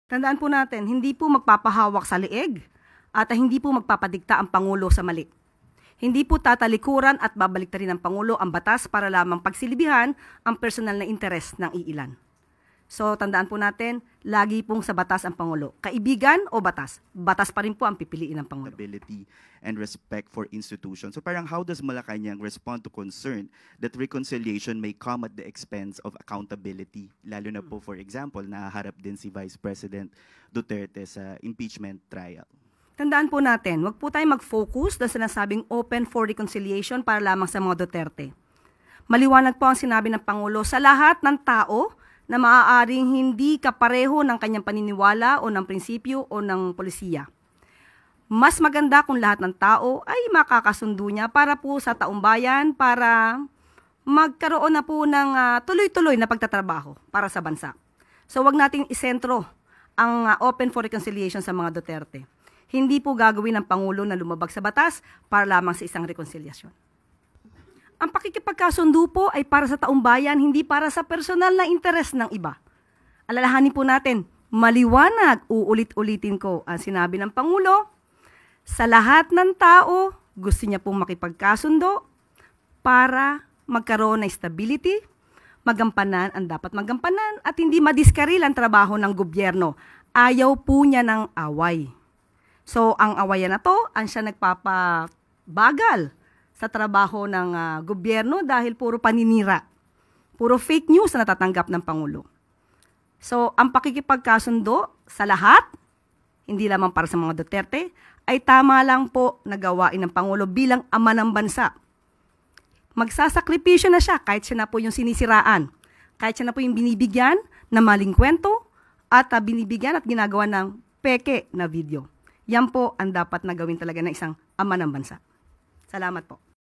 Tandaan po natin, hindi po magpapahawak sa leeg at hindi po magpapadikta ang Pangulo sa mali. Hindi po tatalikuran at babaliktarin ng Pangulo ang batas para lamang pagsilibihan ang personal na interes ng iilan. So, tandaan po natin, lagi pong sa batas ang Pangulo. Kaibigan o batas? Batas pa rin po ang pipiliin ng Pangulo. Ability and respect for institutions. So parang how does Malacanang respond to concern that reconciliation may come at the expense of accountability? Lalo na po, for example, nahaharap din si Vice President Duterte sa impeachment trial. Tandaan po natin, wag po tayo mag-focus na sinasabing open for reconciliation para lamang sa mga Duterte. Maliwanag po ang sinabi ng Pangulo sa lahat ng tao na maaaring hindi kapareho ng kanyang paniniwala o ng prinsipyo o ng polisiya. Mas maganda kung lahat ng tao ay makakasundo niya para po sa taumbayan, para magkaroon na po ng tuloy-tuloy na pagtatrabaho para sa bansa. So wag nating isentro ang open for reconciliation sa mga Duterte. Hindi po gagawin ng Pangulo na lumabag sa batas para lamang sa isang rekonsilyasyon. Ang pakikipagkasundo po ay para sa taumbayan, hindi para sa personal na interes ng iba. Alalahanin po natin, maliwanag, uulit-ulitin ko ang sinabi ng Pangulo, sa lahat ng tao, gusto niya pong makipagkasundo para magkaroon ng stability, magampanan ang dapat magampanan at hindi madiskaril ang trabaho ng gobyerno. Ayaw po niya ng away. So, ang awayan na to, ang siya nagpapabagal sa trabaho ng gobyerno dahil puro paninira. Puro fake news na natatanggap ng Pangulo. So, ang pakikipagkasundo sa lahat, hindi lamang para sa mga Duterte, ay tama lang po na gawain ng Pangulo bilang ama ng bansa. Magsasakripisyo na siya kahit siya na po yung sinisiraan, kahit siya na po yung binibigyan ng maling kwento at binibigyan at ginagawa ng peke na video. Yan po ang dapat na gawin talaga ng isang ama ng bansa. Salamat po.